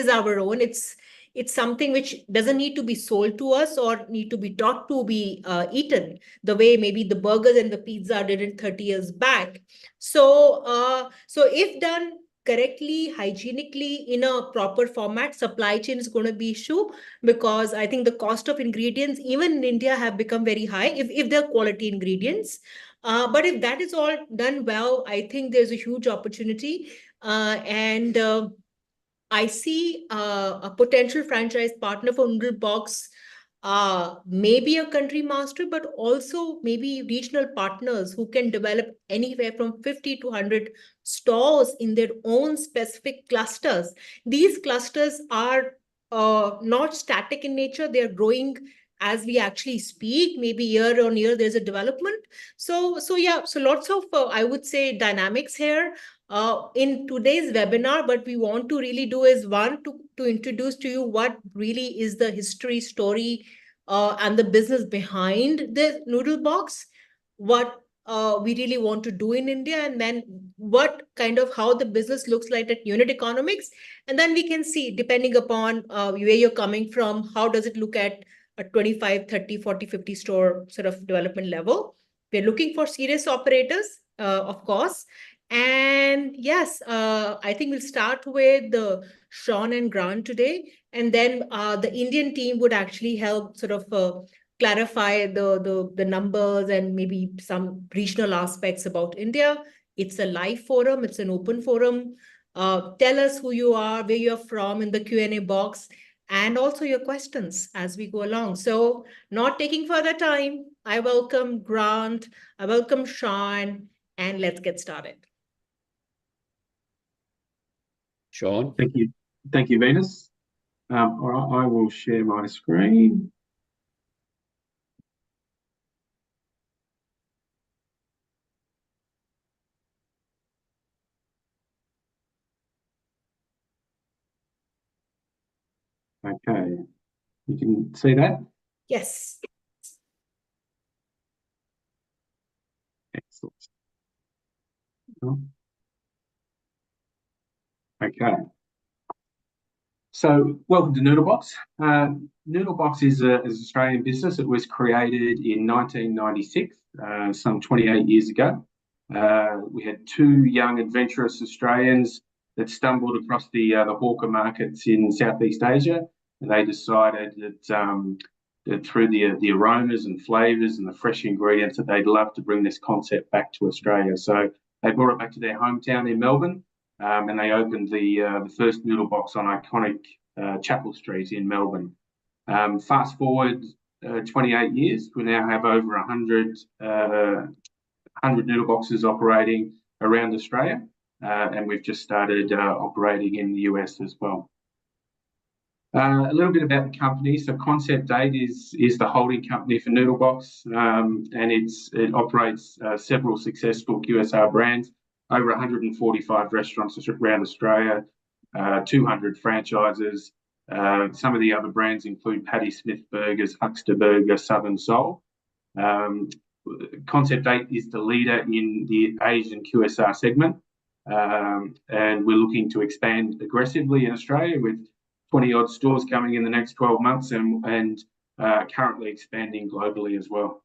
is our own. It's something which doesn't need to be sold to us or need to be taught to be eaten the way maybe the burgers and the pizza did it 30 years back. So if done correctly, hygienically, in a proper format, supply chain is going to be issue, because I think the cost of ingredients, even in India, have become very high if they're quality ingredients. But if that is all done well, I think there's a huge opportunity. And I see a potential franchise partner for Noodle Box, maybe a country master, but also maybe regional partners who can develop anywhere from 50 to 100 stores in their own specific clusters. These clusters are not static in nature. They're growing as we actually speak. Maybe year on year, there's a development. So lots of, I would say, dynamics here. In today's webinar, what we want to really do is, one, to introduce to you what really is the history, story, and the business behind the Noodle Box, what we really want to do in India, and then what kind of how the business looks like at unit economics. And then we can see, depending upon where you're coming from, how does it look at a 25, 30, 40, 50 store sort of development level. We're looking for serious operators, of course. And yes, I think we'll start with Sean and Grant today, and then the Indian team would actually help sort of clarify the numbers and maybe some regional aspects about India. It's a live forum. It's an open forum. Tell us who you are, where you're from in the Q&A box, and also your questions as we go along. So not taking further time, I welcome Grant, I welcome Sean, and let's get started. Sean. Thank you. Thank you, Venus. All right, I will share my screen. Okay, you can see that? Yes. Excellent. Okay. So, welcome to Noodle Box. Noodle Box is an Australian business. It was created in 1996, some 28 years ago. We had two young adventurous Australians that stumbled across the hawker markets in Southeast Asia, and they decided that through the aromas and flavours and the fresh ingredients, that they'd love to bring this concept back to Australia. So they brought it back to their hometown in Melbourne, and they opened the first Noodle Box on iconic Chapel Street in Melbourne. Fast forward 28 years, we now have over 100 Noodle Boxes operating around Australia, and we've just started operating in the US as well. A little bit about the company. So Concept 8 is the holding company for Noodle Box, and it operates several successful QSR brands, over 145 restaurants around Australia, 200 franchises. Some of the other brands include Paddy Smith Burgers, Huckster Burger, Southern Soul. Concept 8 is the leader in the Asian QSR segment, and we're looking to expand aggressively in Australia with 20-odd stores coming in the next 12 months and currently expanding globally as well.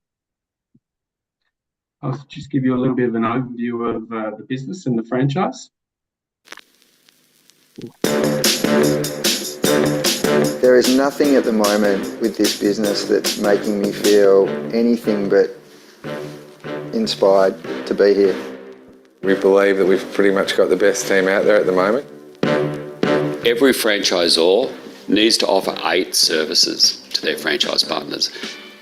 I'll just give you a little bit of an overview of the business and the franchise. There is nothing at the moment with this business that's making me feel anything but inspired to be here. We believe that we've pretty much got the best team out there at the moment. Every franchisor needs to offer 8 services to their franchise partners.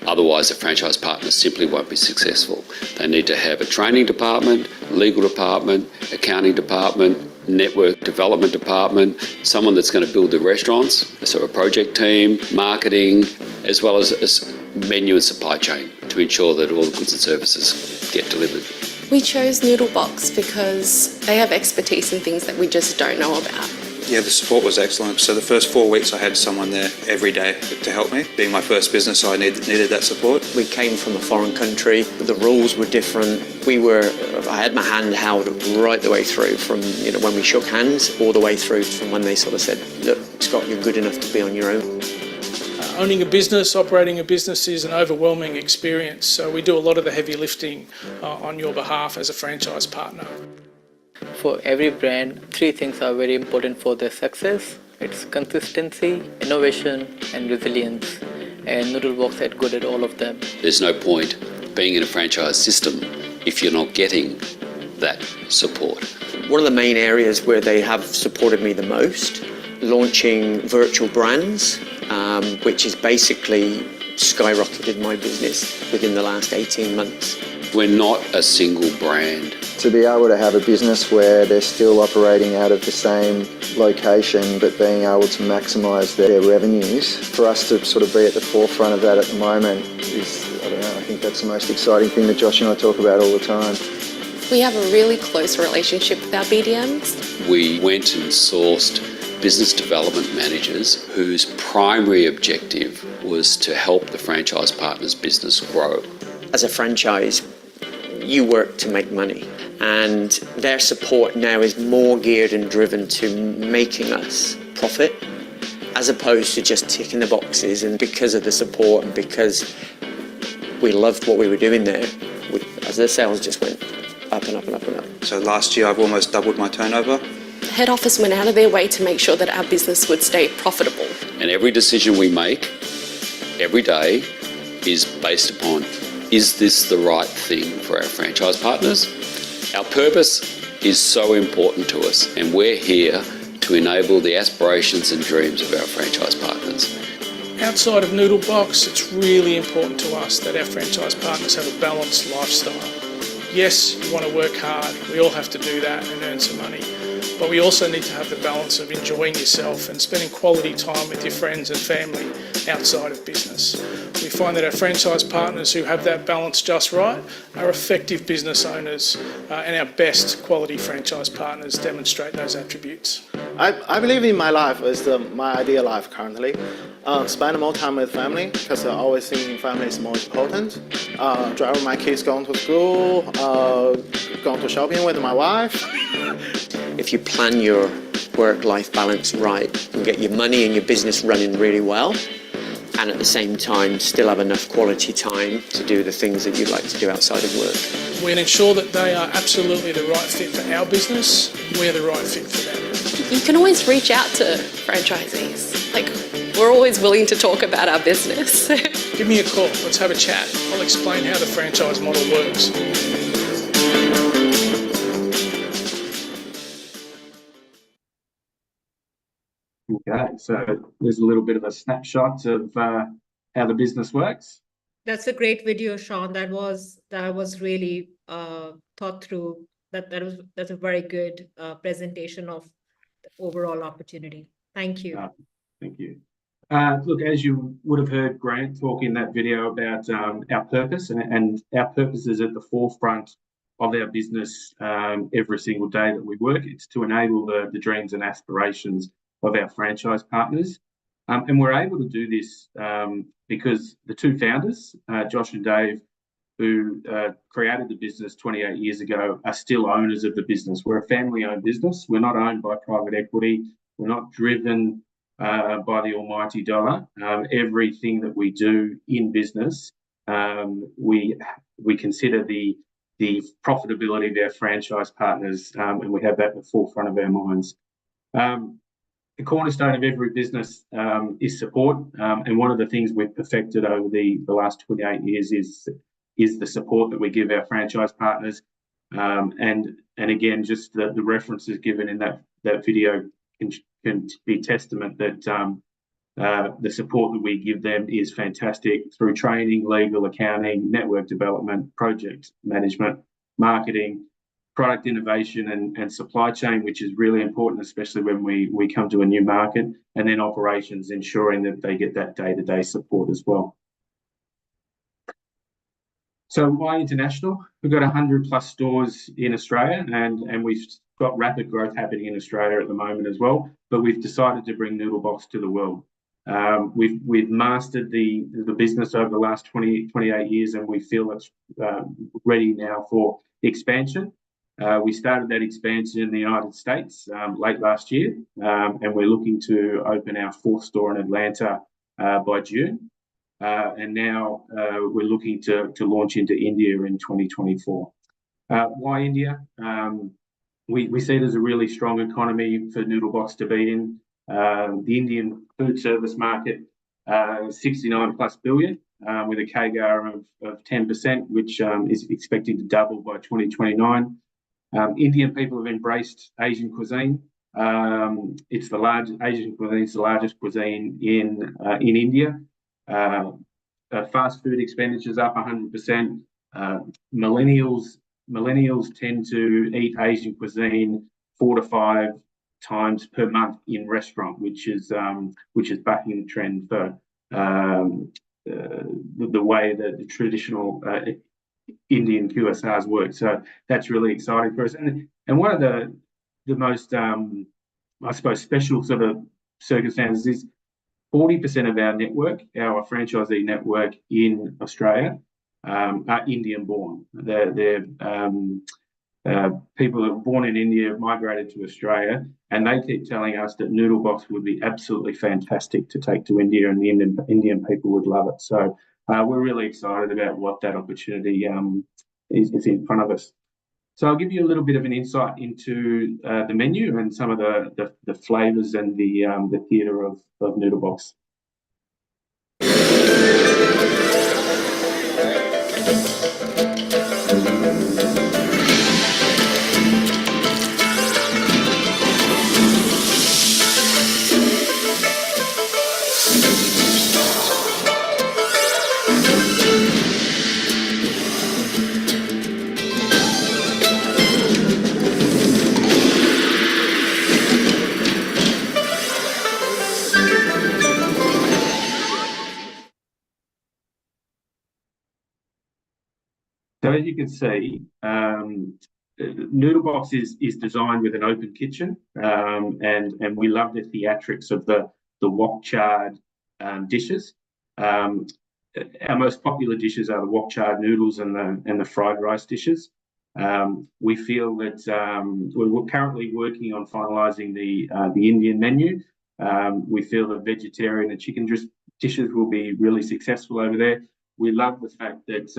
Otherwise, the franchise partners simply won't be successful. They need to have a training department, legal department, accounting department, network development department, someone that's going to build the restaurants, so a project team, marketing, as well as menu and supply chain to ensure that all the goods and services get delivered. We chose Noodle Box because they have expertise in things that we just don't know about. Yeah, the support was excellent. So the first 4 weeks I had someone there every day to help me. Being my first business, so I needed that support. We came from a foreign country. The rules were different. I had my hand held right the way through from, when we shook hands all the way through from when they sort of said, look, Scott, you're good enough to be on your own. Owning a business, operating a business is an overwhelming experience. So we do a lot of the heavy lifting on your behalf as a franchise partner. For every brand, 3 things are very important for their success. It's consistency, innovation, and resilience. And Noodle Box is good at all of them. There's no point being in a franchise system if you're not getting that support. One of the main areas where they have supported me the most, launching virtual brands, which has basically skyrocketed my business within the last 18 months. We're not a single brand. To be able to have a business where they're still operating out of the same location but being able to maximise their revenues, for us to sort of be at the forefront of that at the moment is, I think that's the most exciting thing that Josh and I talk about all the time. We have a really close relationship with our BDMs. We went and sourced business development managers whose primary objective was to help the franchise partner's business grow. As a franchise, you work to make money, and their support now is more geared and driven to making us profit as opposed to just ticking the boxes. And because of the support and because we loved what we were doing there, as the sales just went up and up and up and up. So last year I've almost doubled my turnover. Head office went out of their way to make sure that our business would stay profitable. And every decision we make every day is based upon, is this the right thing for our franchise partners? Our purpose is so important to us, and we're here to enable the aspirations and dreams of our franchise partners. Outside of Noodle Box, it's really important to us that our franchise partners have a balanced lifestyle. Yes, you want to work hard. We all have to do that and earn some money. But we also need to have the balance of enjoying yourself and spending quality time with your friends and family outside of business. We find that our franchise partners who have that balance just right are effective business owners, and our best quality franchise partners demonstrate those attributes. I believe in my life is my ideal life currently. Spend more time with family because I always think family is more important. Driving my kids going to school, going to shopping with my wife. If you plan your work-life balance right and get your money and your business running really well, and at the same time still have enough quality time to do the things that you'd like to do outside of work. We'll ensure that they are absolutely the right fit for our business, we're the right fit for them. You can always reach out to franchisees. We're always willing to talk about our business. Give me a call, let's have a chat. I'll explain how the franchise model works. Okay, so there's a little bit of a snapshot of how the business works. That's a great video, Sean. That was really thought through. That's a very good presentation of the overall opportunity. Thank you. Thank you. Look, as you would have heard Grant talk in that video about our purpose, and our purpose is at the forefront of our business every single day that we work. It's to enable the dreams and aspirations of our franchise partners. And we're able to do this because the two founders, Josh and Dave, who created the business 28 years ago, are still owners of the business. We're a family-owned business. We're not owned by private equity. We're not driven by the almighty dollar. Everything that we do in business, we consider the profitability of our franchise partners, and we have that at the forefront of our minds. The cornerstone of every business is support, and one of the things we've perfected over the last 28 years is the support that we give our franchise partners. And again, just the references given in that video can be testament that the support that we give them is fantastic through training, legal, accounting, network development, project management, marketing, product innovation and supply chain, which is really important, especially when we come to a new market, and then operations, ensuring that they get that day-to-day support as well. So why international? We've got 100 plus stores in Australia, and we've got rapid growth happening in Australia at the moment as well, but we've decided to bring Noodle Box to the world. We've mastered the business over the last 28 years, and we feel it's ready now for expansion. We started that expansion in the United States late last year, and we're looking to open our 4th store in Atlanta by June. And now we're looking to launch into India in 2024. Why India? We see it as a really strong economy for Noodle Box to be in. The Indian food service market, 69+ billion, with a CAGR of 10%, which is expected to double by 2029. Indian people have embraced Asian cuisine. It's the largest Asian cuisine. It's the largest cuisine in India. Fast food expenditures up 100%. Millennials tend to eat Asian cuisine 4 to 5 times per month in restaurant, which is backing the trend for the way that the traditional Indian QSRs work. So that's really exciting for us. And one of the most I suppose special sort of circumstances is 40% of our network, our franchisee network in Australia, are Indian born. They're people that were born in India, migrated to Australia, and they keep telling us that Noodle Box would be absolutely fantastic to take to India, and the Indian people would love it. So we're really excited about what that opportunity is in front of us. So I'll give you a little bit of an insight into the menu and some of the flavours and the theatre of Noodle Box. So as you can see, Noodle Box is designed with an open kitchen, and we love the theatrics of the wok charred dishes. Our most popular dishes are the wok charred noodles and the fried rice dishes. We feel that we're currently working on finalising the Indian menu. We feel that vegetarian and chicken dishes will be really successful over there. We love the fact that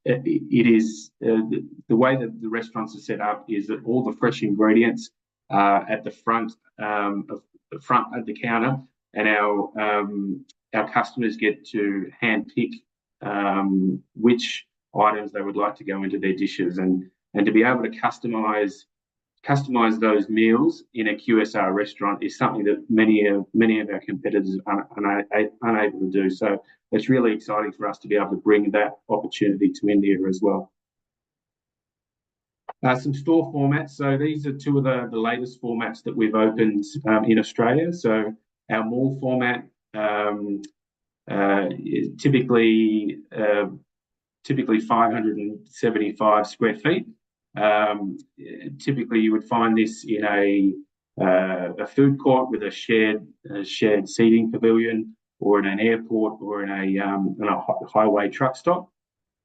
it is the way that the restaurants are set up is that all the fresh ingredients are at the front at the counter, and our customers get to hand pick which items they would like to go into their dishes, and to be able to customize those meals in a QSR restaurant is something that many of our competitors are unable to do. So it's really exciting for us to be able to bring that opportunity to India as well. Some store formats. So these are two of the latest formats that we've opened in Australia. So our mall format is typically 575 square feet. Typically, you would find this in a food court with a shared seating pavilion, or in an airport, or in a highway truck stop.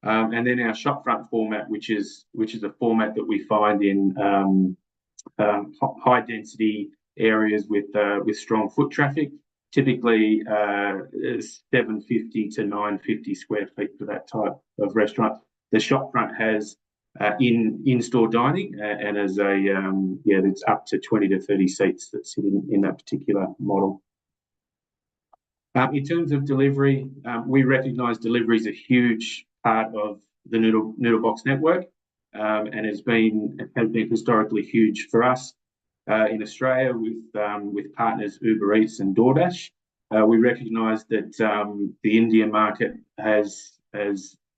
And then our shopfront format, which is a format that we find in high density areas with strong foot traffic. Typically 750 to 950 square feet for that type of restaurant. The shopfront has in-store dining, and as it's up to 20 to 30 seats that sit in that particular model. In terms of delivery, we recognise delivery is a huge part of the Noodle Box network, and has been historically huge for us in Australia with partners Uber Eats and DoorDash. We recognise that the Indian market has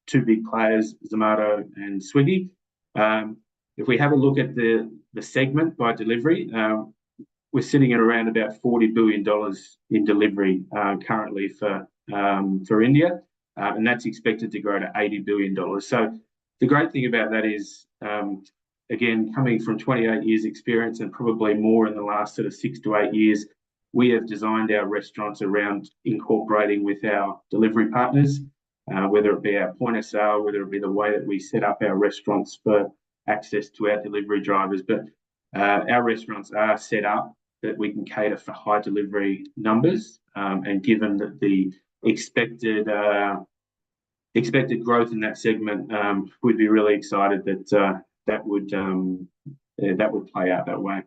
two big players, Zomato and Swiggy. If we have a look at the segment by delivery, we're sitting at around about $40 billion in delivery currently for India, and that's expected to grow to $80 billion. So the great thing about that is again, coming from 28 years experience and probably more in the last sort of 6 to 8 years, we have designed our restaurants around incorporating with our delivery partners, whether it be our point of sale, whether it be the way that we set up our restaurants for access to our delivery drivers. But our restaurants are set up that we can cater for high delivery numbers, and given that the expected growth in that segment, we'd be really excited that that would play out that way.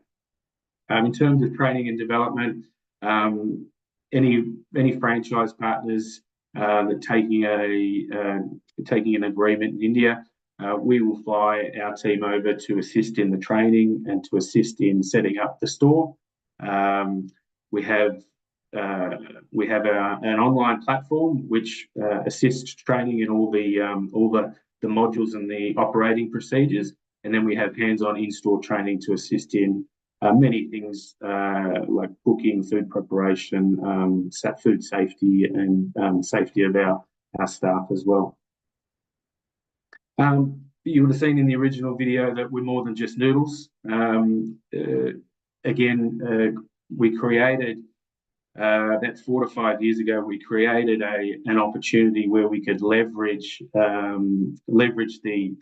In terms of training and development, any franchise partners that taking an agreement in India, we will fly our team over to assist in the training and to assist in setting up the store. We have an online platform which assists training in all the modules and the operating procedures, and then we have hands-on in-store training to assist in many things like cooking, food preparation, food safety, and safety of our staff as well. You would have seen in the original video that we're more than just noodles. We created about 4 to 5 years ago. We created an opportunity where we could leverage the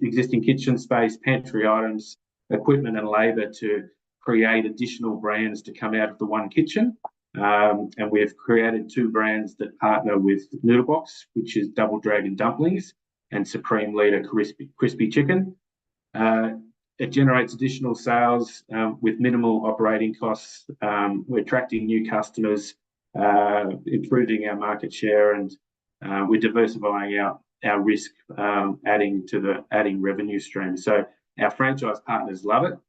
existing kitchen space, pantry items, equipment, and labour to create additional brands to come out of the one kitchen. And we've created 2 brands that partner with Noodle Box, which is Double Dragon Dumplings and Supreme Leader Crispy Chicken. It generates additional sales with minimal operating costs. We're attracting new customers, improving our market share, and we're diversifying our risk, adding revenue streams. So our franchise partners love it.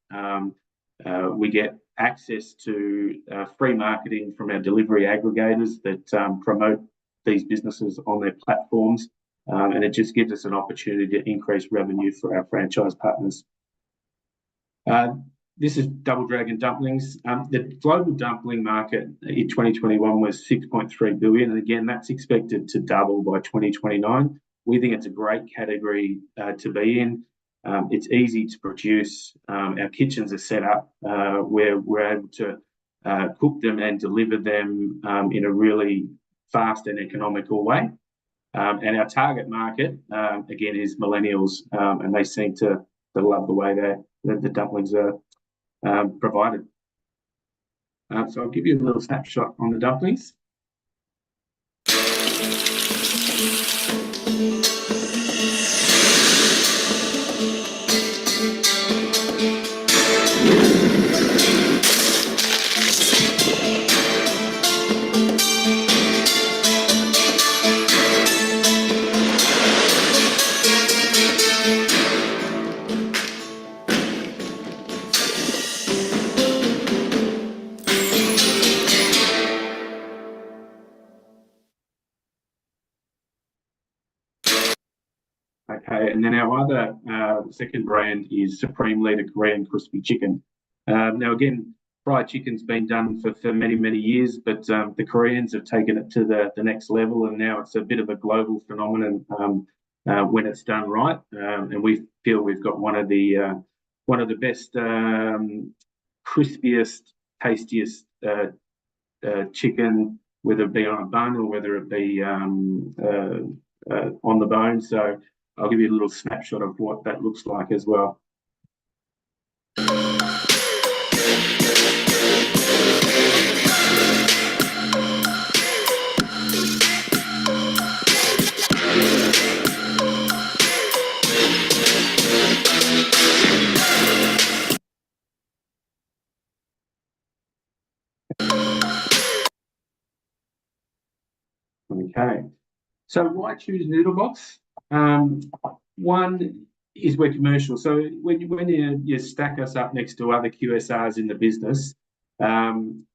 We get access to free marketing from our delivery aggregators that promote these businesses on their platforms, and it just gives us an opportunity to increase revenue for our franchise partners. This is Double Dragon Dumplings. The global dumpling market in 2021 was 6.3 billion, and again, that's expected to double by 2029. We think it's a great category to be in. It's easy to produce. Our kitchens are set up where we're able to cook them and deliver them in a really fast and economical way. And our target market, again, is millennials, and they seem to love the way that the dumplings are provided. So I'll give you a little snapshot on the dumplings. Okay, and then our other second brand is Supreme Leader Korean Crispy Chicken. Now, again, fried chicken's been done for many, many years, but the Koreans have taken it to the next level, and now it's a bit of a global phenomenon when it's done right. And we feel we've got one of the best, crispiest, tastiest chicken, whether it be on a bun or whether it be on the bone. So I'll give you a little snapshot of what that looks like as well. Okay, so why choose Noodle Box? One is we're commercial. So when you stack us up next to other QSRs in the business,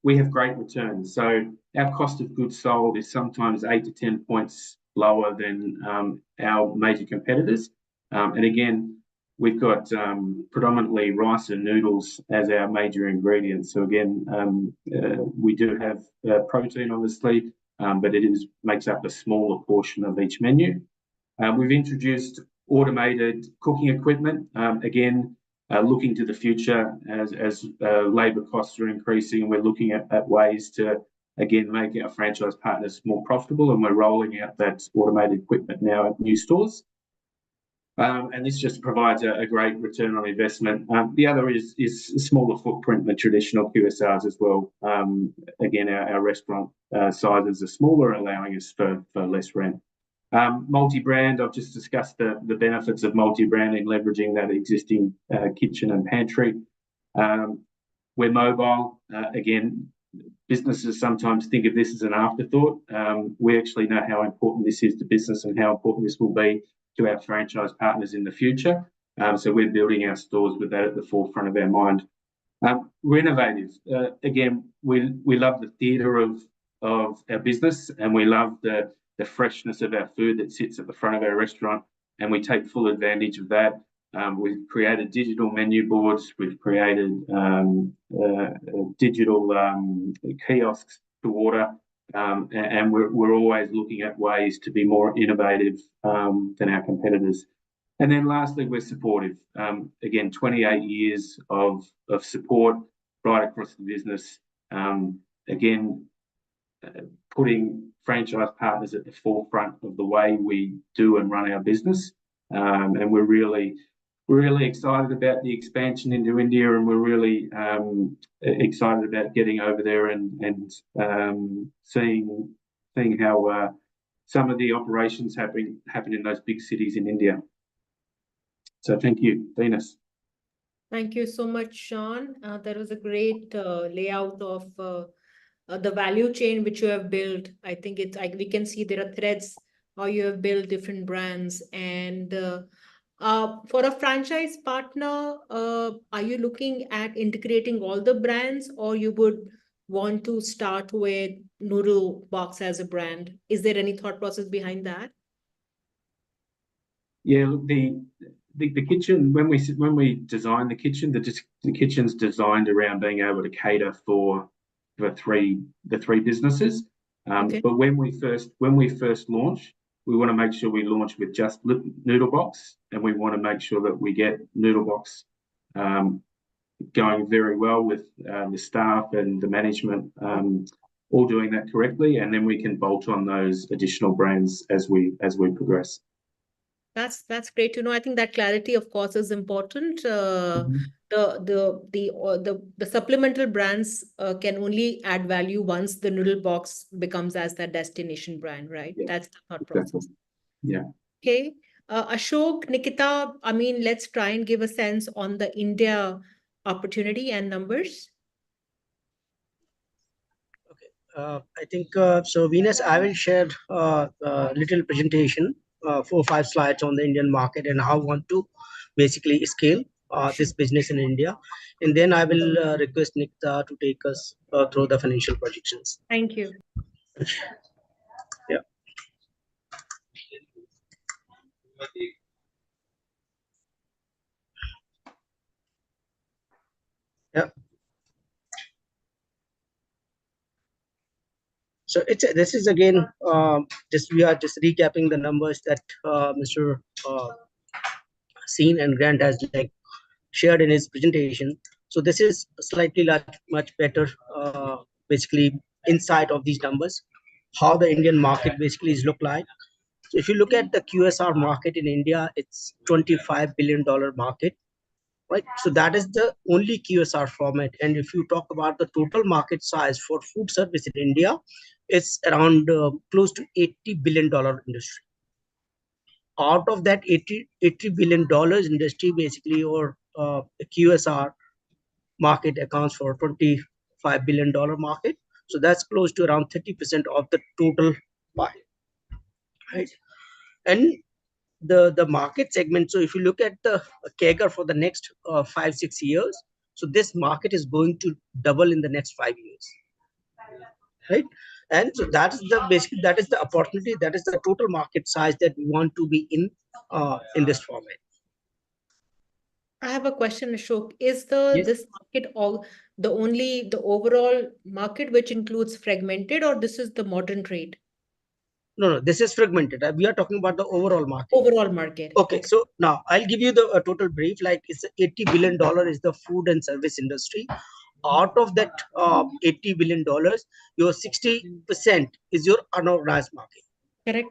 we have great returns. So our cost of goods sold is sometimes 8 to 10 points lower than our major competitors. And again, we've got predominantly rice and noodles as our major ingredients. So again, we do have protein, obviously, but it makes up a smaller portion of each menu. We've introduced automated cooking equipment. Again, looking to the future as labour costs are increasing, and we're looking at ways to, again, make our franchise partners more profitable, and we're rolling out that automated equipment now at new stores. And this just provides a great return on investment. The other is smaller footprint than traditional QSRs as well. Again, our restaurant sizes are smaller, allowing us for less rent. Multi-brand, I've just discussed the benefits of multi-brand in leveraging that existing kitchen and pantry. We're mobile. Again, businesses sometimes think of this as an afterthought. We actually know how important this is to business and how important this will be to our franchise partners in the future. So we're building our stores with that at the forefront of our mind. We're innovative. Again, we love the theatre of our business, and we love the freshness of our food that sits at the front of our restaurant, and we take full advantage of that. We've created digital menu boards. We've created digital kiosks to order, and we're always looking at ways to be more innovative than our competitors. And then lastly, we're supportive. Again, 28 years of support right across the business. Again, putting franchise partners at the forefront of the way we do and run our business. And we're really excited about the expansion into India, and we're really excited about getting over there and seeing how some of the operations happen in those big cities in India. So thank you, Venus. Thank you so much, Sean. That was a great layout of the value chain which you have built. I think it's like we can see there are threads how you have built different brands. And for a franchise partner, are you looking at integrating all the brands, or you would want to start with Noodle Box as a brand? Is there any thought process behind that? Yeah, look, the kitchen, when we design the kitchen, the kitchen's designed around being able to cater for the three businesses. Okay. But when we first launch, we want to make sure we launch with just Noodle Box, and we want to make sure that we get Noodle Box going very well with the staff and the management, all doing that correctly, and then we can bolt on those additional brands as we progress. That's great to know. I think that clarity, of course, is important. The supplemental brands can only add value once the Noodle Box becomes as that destination brand, right? Yeah, That's the thought exactly. process. Yeah. Okay. Ashok, Nikita, I mean, let's try and give a sense on the India opportunity and numbers. I think so. Venus, I will share a little presentation, 4 or 5 slides on the Indian market and how I want to basically scale this business in India, and then I will request Nikita to take us through the financial projections. Thank you. Yeah. Yeah. So this is again we are just recapping the numbers that Mr. Seen and Grant has shared in his presentation. So this is slightly much better basically insight of these numbers, how the Indian market basically is look like. So if you look at the QSR market in India, it's $25 billion market, right? So that is the only QSR format. And if you talk about the total market size for food service in India, it's around close to $80 billion industry. Out of that $80 billion industry, basically, or QSR market accounts for $25 billion market. So that's close to around 30% of the total pie, right? And the market segment, so if you look at the CAGR for the next 5-6 years, so this market is going to double in the next 5 years, right? And so that is the opportunity, that is the total market size that we want to be in this format. I have a question, Ashok. Is this market the overall market which includes fragmented, or this is the modern trade? No, this is fragmented. We are talking about the overall market. Overall market. Okay, so now I'll give you the total brief. Like it's $80 billion is the food and service industry. Out of that $80 billion, your 60% is your unorganized market. Correct.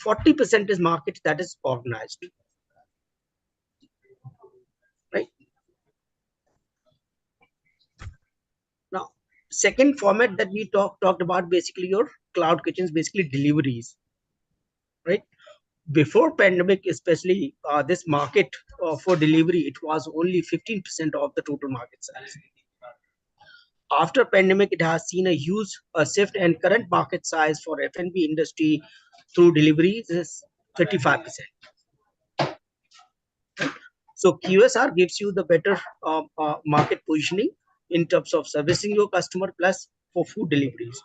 40% is market that is organized. Right. Now, second format that we talked about, basically your cloud kitchens, basically deliveries. Right. Before pandemic, especially this market for delivery, it was only 15% of the total market size. After pandemic, it has seen a huge shift, and current market size for F&B industry through deliveries is 35%. So QSR gives you the better market positioning in terms of servicing your customer plus for food deliveries,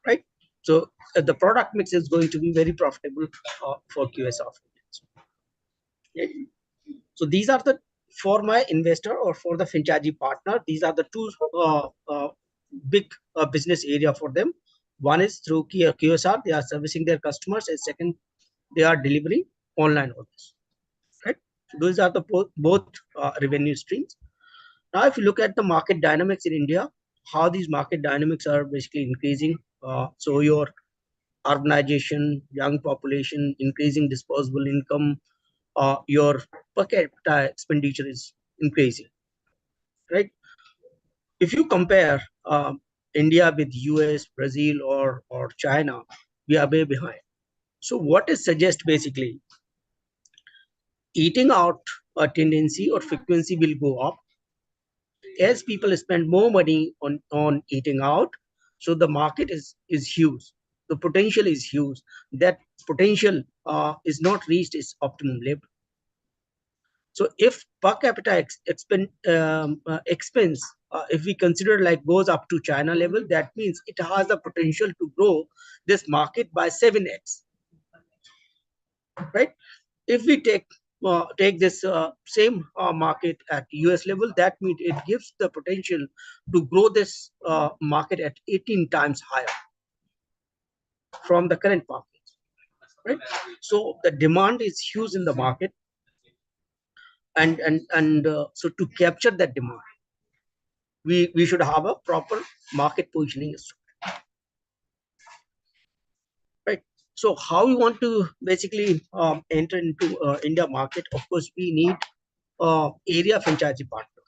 right? So the product mix is going to be very profitable for QSR. Okay. So these are the, for my investor or for the franchisee partner, these are the two big business area for them. One is through QSR, they are servicing their customers, and second, they are delivering online orders. Right? So those are the both revenue streams. Now, if you look at the market dynamics in India, how these market dynamics are basically increasing. So your urbanization, young population, increasing disposable income, your per capita expenditure is increasing, right? If you compare India with US, Brazil, or China, we are way behind. So what is suggest basically, eating out tendency or frequency will go up as people spend more money on eating out. So the market is huge. The potential is huge. That potential is not reached its optimum level. So if per capita expense, if we consider like goes up to China level, that means it has the potential to grow this market by 7x, right? If we take this same market at US level, that means it gives the potential to grow this market at 18 times higher from the current market, right? So the demand is huge in the market, and so to capture that demand, we should have a proper market positioning, right? So how we want to basically enter into India market? Of course, we need area franchisee partner,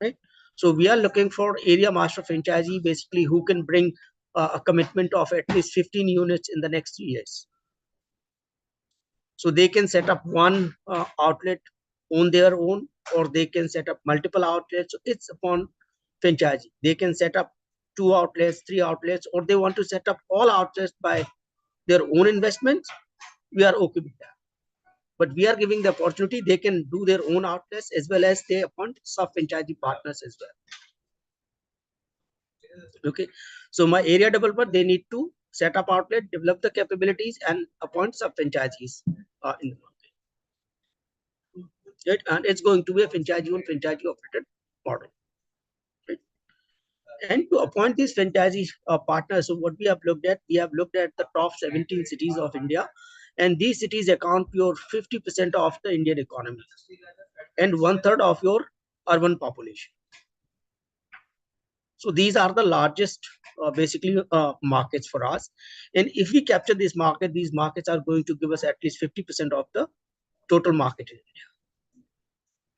right? So we are looking for area master franchisee, basically who can bring a commitment of at least 15 units in the next 3 years. So they can set up one outlet on their own, or they can set up multiple outlets. So it's upon franchisee. They can set up 2 outlets, 3 outlets, or they want to set up all outlets by their own investments. We are okay with that. But we are giving the opportunity, they can do their own outlets as well as they appoint sub-franchisee partners as well. Okay, so my area developer, they need to set up outlet, develop the capabilities, and appoint sub-franchisees in the market. Right? And it's going to be a franchisee-owned, franchisee-operated model. Right? And to appoint these franchisee partners, so what we have looked at the top 17 cities of India, and these cities account for 50% of the Indian economy and 1/3 of your urban population. So these are the largest basically markets for us. And if we capture this market, these markets are going to give us at least 50% of the total market in India.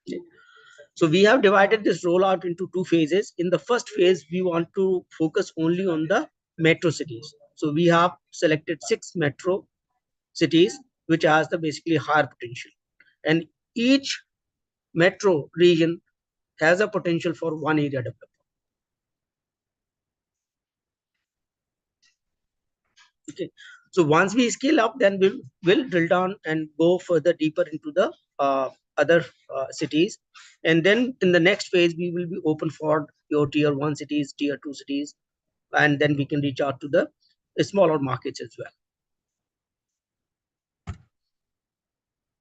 Okay. So we have divided this rollout into 2 phases. In the first phase, we want to focus only on the metro cities. So we have selected 6 metro cities, which has the basically higher potential. And each metro region has a potential for one area development. Okay, so once we scale up, then we'll drill down and go further deeper into the other cities, and then in the next phase we will be open for your tier 1 cities, tier 2 cities, and then we can reach out to the smaller markets as well.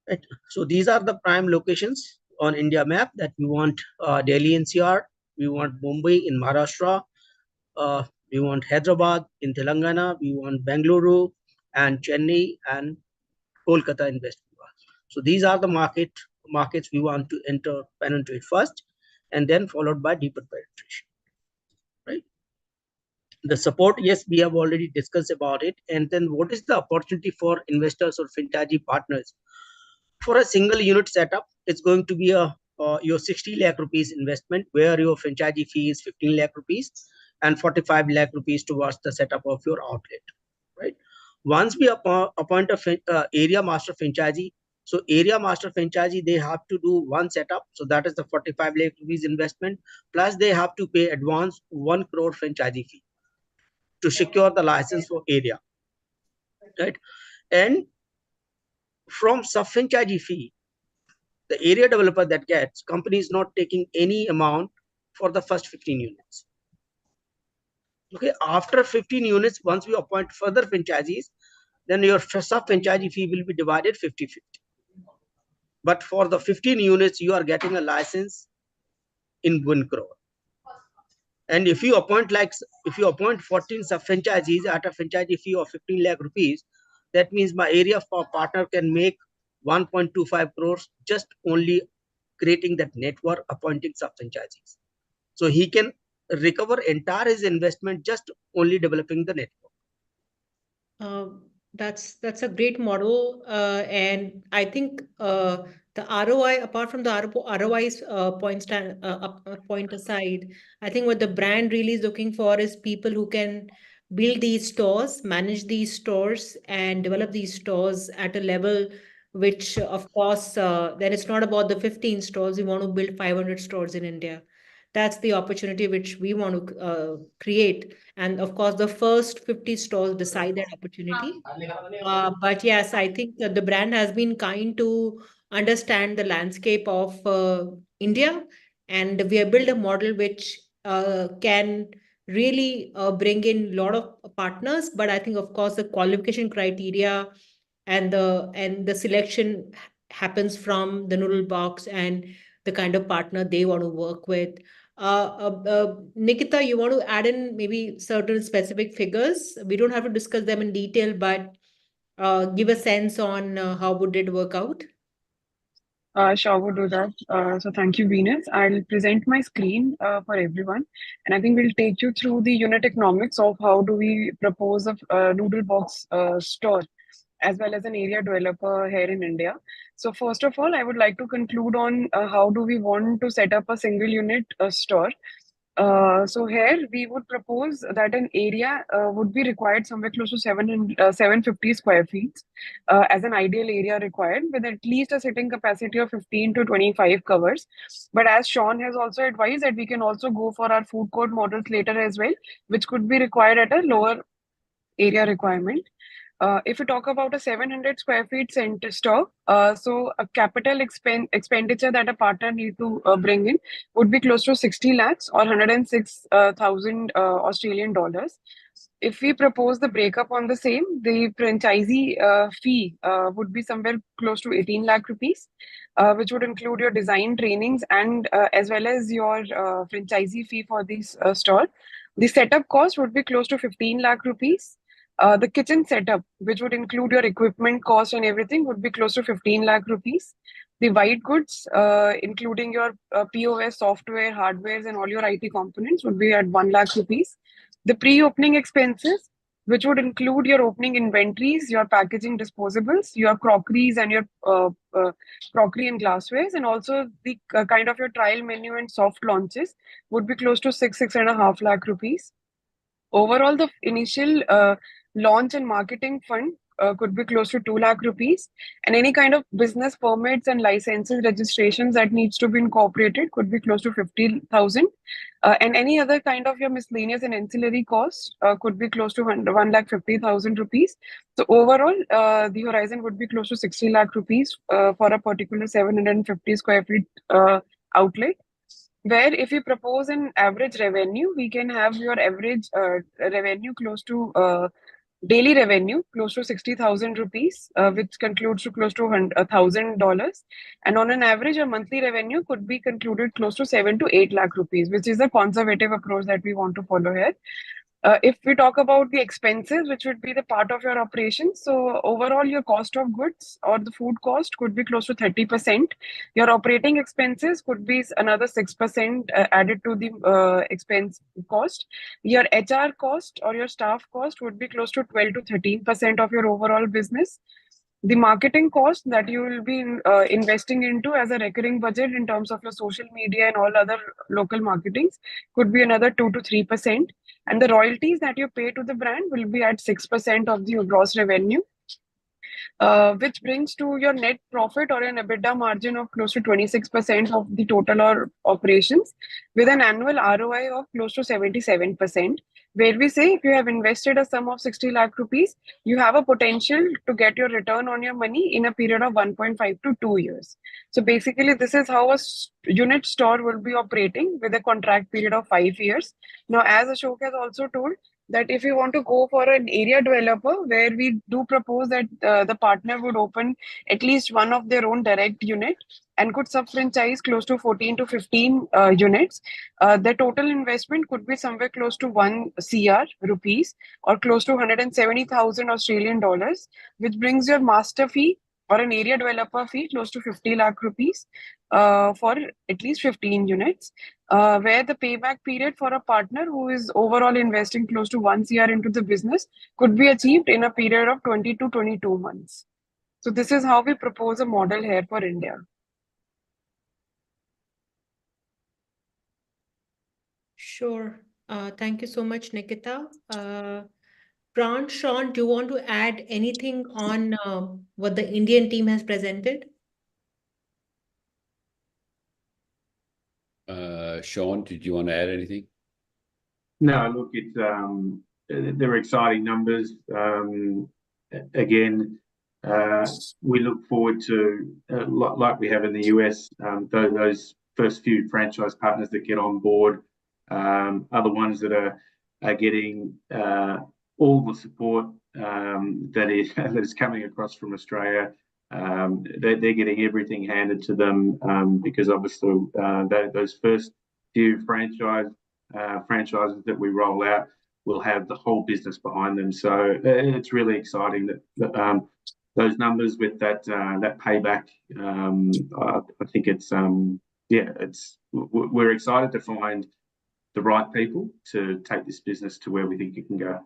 Right. So these are the prime locations on India map that we want: Delhi NCR, we want Mumbai in Maharashtra, We want Hyderabad in Telangana, we want Bengaluru and Chennai and Kolkata in West Bengal. So these are the markets we want to penetrate first, and then followed by deeper penetration. Right? The support, yes, we have already discussed about it. And then what is the opportunity for investors or franchisee partners? For a single unit setup, it's going to be your 60 lakh rupees investment, where your franchisee fee is 15 lakh rupees and 45 lakh rupees towards the setup of your outlet. Right? Once we appoint a area master franchisee, so area master franchisee, they have to do one setup. So that is the 45 lakh rupees investment. Plus they have to pay advance 1 crore franchisee fee to secure the license for area. Right? And from sub-franchisee fee, the area developer that gets, company is not taking any amount for the first 15 units. Okay, after 15 units, once we appoint further franchisees, then your sub-franchisee fee will be divided 50-50. But for the 15 units, you are getting a license in 1 crore. And if you appoint 14 sub-franchisees at a franchisee fee of 15 lakh rupees, that means my area for partner can make 1.25 crores just only creating that network, appointing sub-franchisees. So he can recover entire his investment just only developing the network. That's a great model, and I think the ROI, apart from the ROI's point aside, I think what the brand really is looking for is people who can build these stores, manage these stores, and develop these stores at a level which, of course, then it's not about the 15 stores. We want to build 500 stores in India. That's the opportunity which we want to create. And of course, the first 50 stores decide that opportunity. But yes, I think that the brand has been kind to understand the landscape of India, and we have built a model which can really bring in a lot of partners. But I think, of course, the qualification criteria and the selection happens from the Noodle Box and the kind of partner they want to work with. Nikita, you want to add in maybe certain specific figures? We don't have to discuss them in detail, but give a sense on how would it work out? Sure, would do that. So thank you, Venus. I'll present my screen for everyone, and I think we'll take you through the unit economics of how do we propose a Noodle Box store as well as an area developer here in India. So first of all, I would like to conclude on how do we want to set up a single unit store. So here we would propose that an area would be required somewhere close to 750 square feet as an ideal area required, with at least a sitting capacity of 15 to 25 covers. But as Sean has also advised, that we can also go for our food court models later as well, which could be required at a lower area requirement. If we talk about a 700 square feet center store, so a capital expenditure that a partner need to bring in would be close to 60 lakhs or 106,000 Australian dollars. If we propose the breakup on the same, the franchisee fee would be somewhere close to 18 lakh rupees, which would include your design trainings and as well as your franchisee fee for this store. The setup cost would be close to 15 lakh rupees. The kitchen setup, which would include your equipment cost and everything, would be close to 15 lakh rupees. The white goods, including your POS software, hardwares, and all your IT components, would be at 1 lakh rupees. The pre-opening expenses, which would include your opening inventories, your packaging disposables, your crockeries and your crockery and glasswares, and also the kind of your trial menu and soft launches, would be close to 6.5 lakh rupees. Overall, the initial launch and marketing fund could be close to 2 lakh rupees, and any kind of business permits and licenses registrations that needs to be incorporated could be close to 50,000, and any other kind of your miscellaneous and ancillary costs could be close to 1,50,000 rupees. So overall, the horizon would be close to 60 lakh rupees for a particular 750 square feet outlet. Where if you propose an average revenue, we can have your average revenue close to daily revenue close to 60,000 rupees, which concludes to close to $1,000. And on an average, a monthly revenue could be concluded close to 7 to 8 lakh rupees, which is a conservative approach that we want to follow here. If we talk about the expenses, which would be the part of your operations, so overall your cost of goods or the food cost could be close to 30%. Your operating expenses could be another 6% added to the expense cost. Your HR cost or your staff cost would be close to 12 to 13% of your overall business. The marketing cost that you will be investing into as a recurring budget in terms of your social media and all other local marketings could be another 2 to 3%. And the royalties that you pay to the brand will be at 6% of the gross revenue, which brings to your net profit or an EBITDA margin of close to 26% of the total or operations, with an annual ROI of close to 77%, where we say if you have invested a sum of 60 lakh rupees, you have a potential to get your return on your money in a period of 1.5 to 2 years. So basically, this is how a unit store will be operating with a contract period of 5 years. Now, as Ashok has also told, that if you want to go for an area developer, where we do propose that the partner would open at least one of their own direct unit and could sub-franchise close to 14 to 15 units, the total investment could be somewhere close to 1 CR rupees or close to 170,000 Australian dollars, which brings your master fee or an area developer fee close to 50 lakh rupees for at least 15 units, where the payback period for a partner who is overall investing close to 1 CR into the business could be achieved in a period of 20 to 22 months. So this is how we propose a model here for India. Sure. Thank you so much, Nikita. Pran, Sean, do you want to add anything on what the Indian team has presented? Sean, did you want to add anything? No, look, it's they're exciting numbers. Again, we look forward to, like we have in the US, those first few franchise partners that get on board are the ones that are getting all the support that is coming across from Australia. They're getting everything handed to them because obviously those first few franchises that we roll out will have the whole business behind them. So it's really exciting that those numbers with that payback. I think it's we're excited to find the right people to take this business to where we think it can go.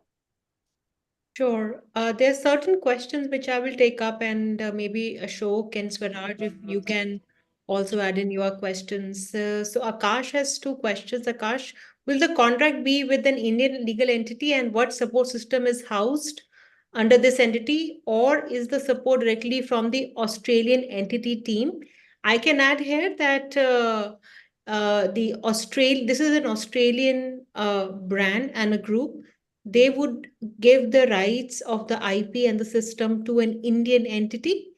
Sure. There are certain questions which I will take up, and maybe Ashok and Swaraj, if you can also add in your questions. So Akash has two questions. Akash, will the contract be with an Indian legal entity, and what support system is housed under this entity, or is the support directly from the Australian entity team? I can add here that this is an Australian brand and a group. They would give the rights of the IP and the system to an Indian entity,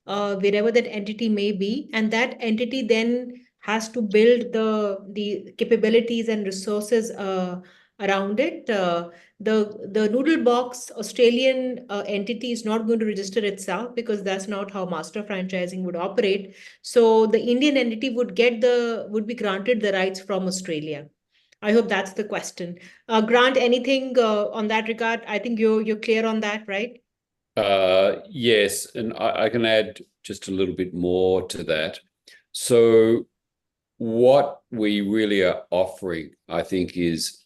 wherever that entity may be, and that entity then has to build the capabilities and resources around it. The Noodle Box Australian entity is not going to register itself because that's not how master franchising would operate. So the Indian entity would be granted the rights from Australia. I hope that's the question. Grant, anything on that regard? I think you're clear on that, right? Yes, and I can add just a little bit more to that. So what we really are offering, I think, is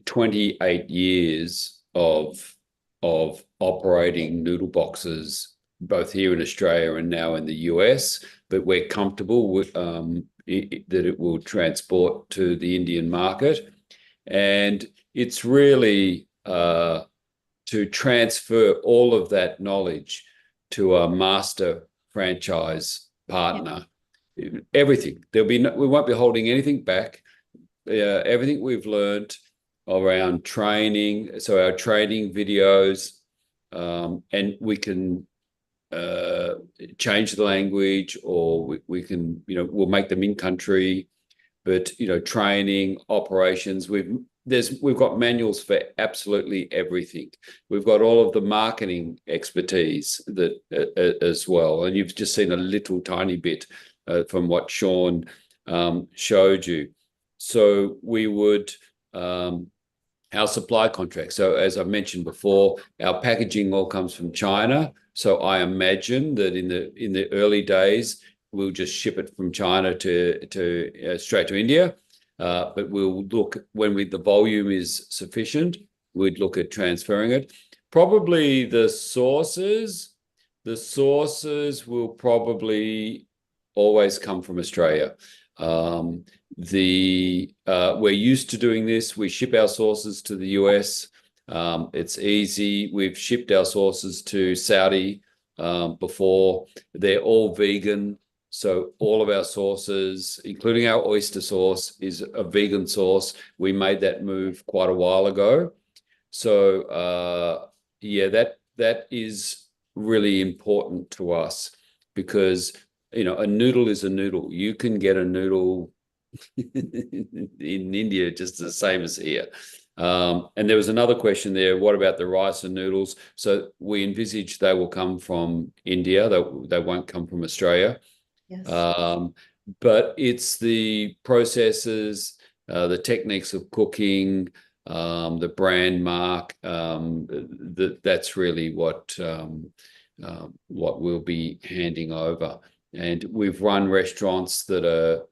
28 years of operating noodle boxes, both here in Australia and now in the US, but we're comfortable with that it will transport to the Indian market. And it's really to transfer all of that knowledge to a master franchise partner. Everything. We won't be holding anything back. Everything we've learned around training, so our training videos, and we can change the language, or we can, we'll make them in country, but training, operations, we've got manuals for absolutely everything. We've got all of the marketing expertise that as well, and you've just seen a little tiny bit from what Sean showed you. So we would our supply contracts. So as I mentioned before, our packaging all comes from China. So I imagine that in the early days, we'll just ship it from China to straight to India. But we'll look when the volume is sufficient, we'd look at transferring it. Probably the sources will probably always come from Australia. We're used to doing this. We ship our sauces to the US. It's easy. We've shipped our sauces to Saudi before. They're all vegan. So all of our sauces, including our oyster sauce, is a vegan sauce. We made that move quite a while ago. So yeah, that is really important to us because a noodle is a noodle. You can get a noodle in India just the same as here. And there was another question there. What about the rice and noodles? So we envisage they will come from India. They won't come from Australia. Yes. But it's the processes, the techniques of cooking, the brand mark. That's really what we'll be handing over. And we've run restaurants that are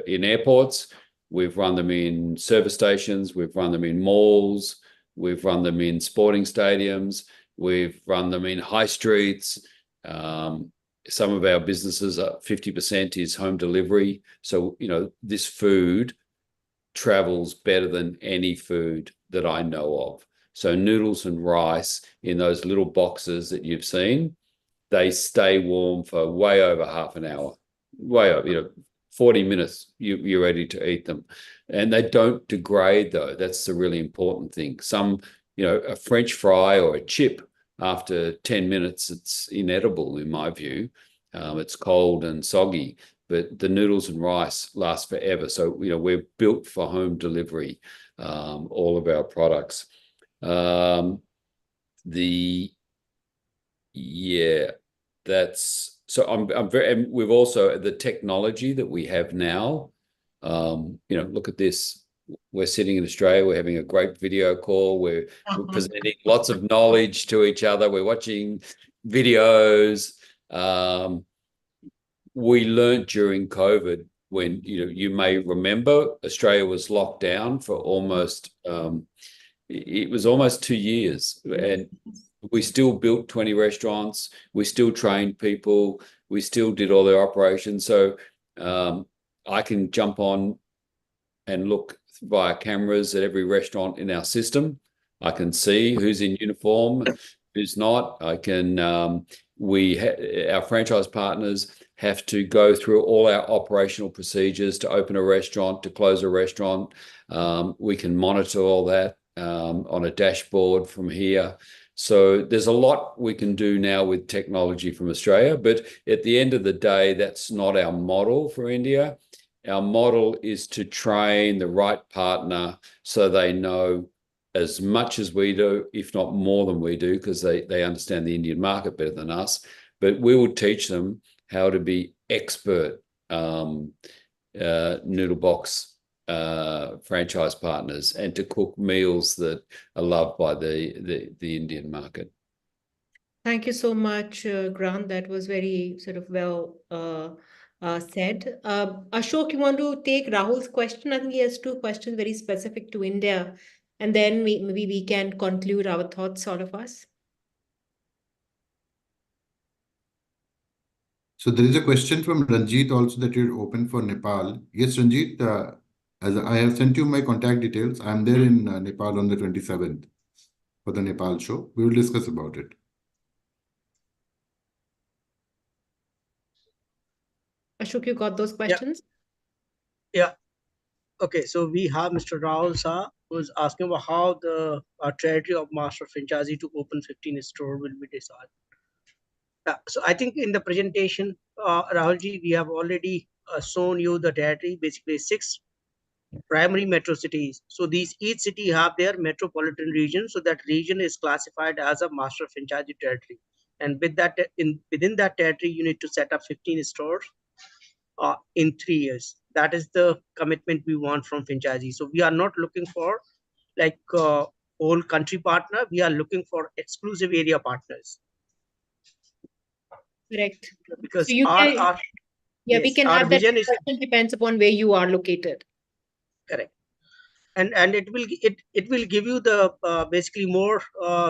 in airports. We've run them in service stations. We've run them in malls. We've run them in sporting stadiums. We've run them in high streets. Some of our businesses are 50% is home delivery. So, this food travels better than any food that I know of. So noodles and rice in those little boxes that you've seen, they stay warm for way over half an hour, way over, 40 minutes, you're ready to eat them. And they don't degrade though. That's the really important thing. Some, a French fry or a chip, after 10 minutes, it's inedible in my view. It's cold and soggy, but the noodles and rice last forever. So, we're built for home delivery, all of our products. That's so I'm very, and we've also the technology that we have now. Look at this. We're sitting in Australia. We're having a great video call. We're presenting lots of knowledge to each other. We're watching videos. We learned during COVID when you may remember Australia was locked down for almost it was almost 2 years, and we still built 20 restaurants. We still trained people. We still did all their operations. So I can jump on and look via cameras at every restaurant in our system. I can see who's in uniform, who's not. I can. Our franchise partners have to go through all our operational procedures to open a restaurant, to close a restaurant. We can monitor all that on a dashboard from here. So there's a lot we can do now with technology from Australia, but at the end of the day, that's not our model for India. Our model is to train the right partner so they know as much as we do, if not more than we do, because they understand the Indian market better than us. But we will teach them how to be expert Noodle Box franchise partners and to cook meals that are loved by the Indian market. Thank you so much, Grant. That was very sort of well said. Ashok, you want to take Rahul's question? I think he has two questions very specific to India, and then maybe we can conclude our thoughts, all of us. So there is a question from Ranjit also that you're open for Nepal. Yes, Ranjit, as I have sent you my contact details. I'm there in Nepal on the 27th for the Nepal show. We will discuss about it. Ashok, you got those questions? Yeah. Okay, so we have Mr. Rahul Shah, who is asking about how the trajectory of master franchisee to open 15 store will be decided. So I think in the presentation, Rahulji, we have already shown you the territory, basically 6 primary metro cities. So each city have their metropolitan region. So that region is classified as a master franchisee territory. And with that, within that territory, you need to set up 15 stores in 3 years. That is the commitment we want from franchisees. So we are not looking for like whole country partner. We are looking for exclusive area partners. Correct. Because so you can, yeah, we yes, can our have that vision is discussion, depends upon where you are located. correct. And it will give you the basically more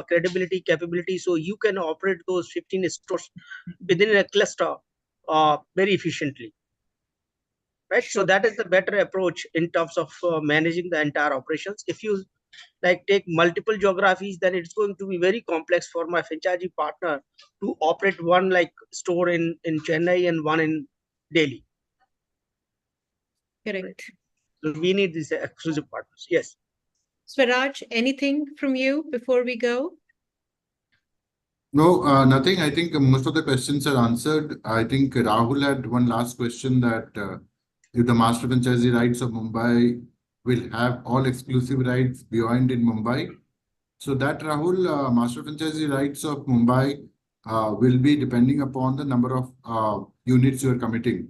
credibility, capability, so you can operate those 15 stores within a cluster very efficiently, right? So that is the better approach in terms of managing the entire operations. If you like take multiple geographies, then it's going to be very complex for my franchisee partner to operate one like store in Chennai and one in Delhi. Correct. So we need these exclusive partners. Yes. Swaraj, anything from you before we go? No, nothing. I think most of the questions are answered. I think Rahul had one last question that if the master franchisee rights of Mumbai will have all exclusive rights beyond in Mumbai. So that Rahul, master franchisee rights of Mumbai will be depending upon the number of units you are committing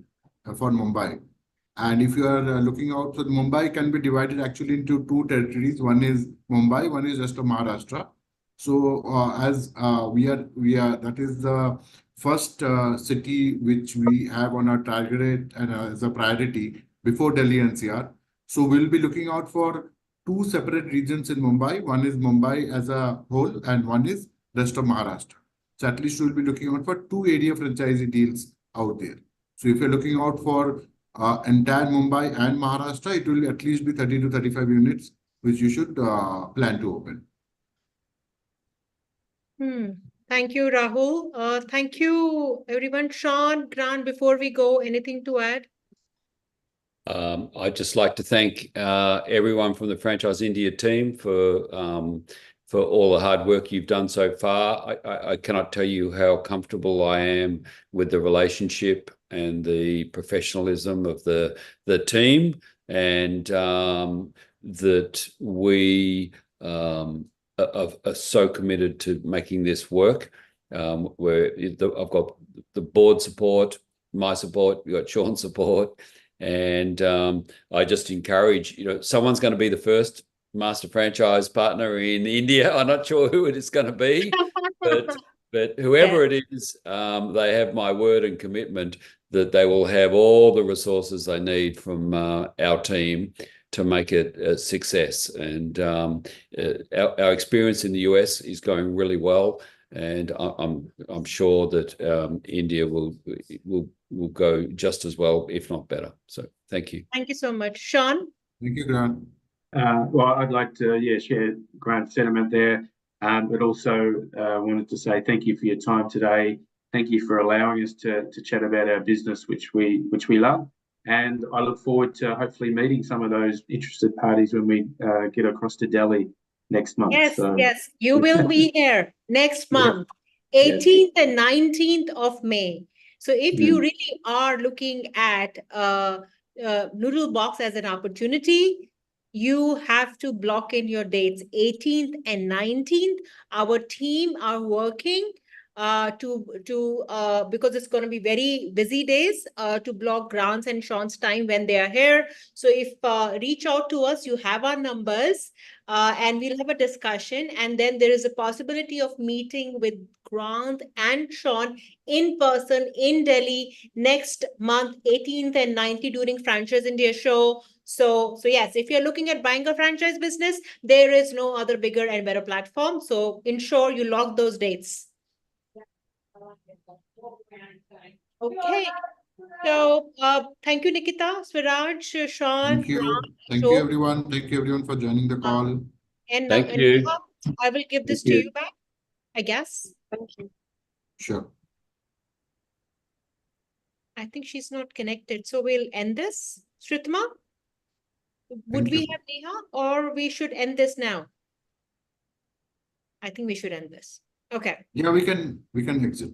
for Mumbai. And if you are looking out, so Mumbai can be divided actually into two territories. One is Mumbai, one is rest of Maharashtra. So as we are, that is the first city which we have on our target and as a priority before Delhi NCR. So we'll be looking out for two separate regions in Mumbai. One is Mumbai as a whole and one is rest of Maharashtra. So at least we'll be looking out for two area franchisee deals out there. So if you're looking out for entire Mumbai and Maharashtra, it will at least be 30 to 35 units, which you should plan to open. Thank you, Rahul. Thank you, everyone. Sean, Grant, before we go, anything to add? I'd just like to thank everyone from the Franchise India team for all the hard work you've done so far. I cannot tell you how comfortable I am with the relationship and the professionalism of the team, and that we are so committed to making this work. Where I've got the board support, my support, we've got Sean's support. And I just encourage, someone's going to be the first master franchise partner in India. I'm not sure who it is going to be, but whoever it is, they have my word and commitment that they will have all the resources they need from our team to make it a success. And our experience in the US is going really well. And I'm sure that India will go just as well, if not better. So thank you. Thank you so much. Sean? Thank you, Grant. Well, I'd like to share Grant's sentiment there, but also wanted to say thank you for your time today. Thank you for allowing us to chat about our business, which we love. And I look forward to hopefully meeting some of those interested parties when we get across to Delhi next month. Yes, you will be here next month, 18th and 19th of May. So if you really are looking at Noodle Box as an opportunity, you have to block in your dates, 18th and 19th. Our team are working because it's going to be very busy days to block Grant's and Sean's time when they are here. So if reach out to us, you have our numbers. And we'll have a discussion, and then there is a possibility of meeting with Grant and Sean in person in Delhi next month, 18th and 19th during Franchise India show. So yes, if you're looking at buying a franchise business, there is no other bigger and better platform. So ensure you lock those dates. Okay. So thank you, Nikita, Swaraj, Sean. Thank you. Thank you, everyone. Thank you, everyone, for joining the call. And thank you. I will give this to you back, I guess. Thank you. Sure. I think she's not connected. So we'll end this. Shritma, would we have Neha, or we should end this now? I think we should end this. Okay. Yeah, we can exit.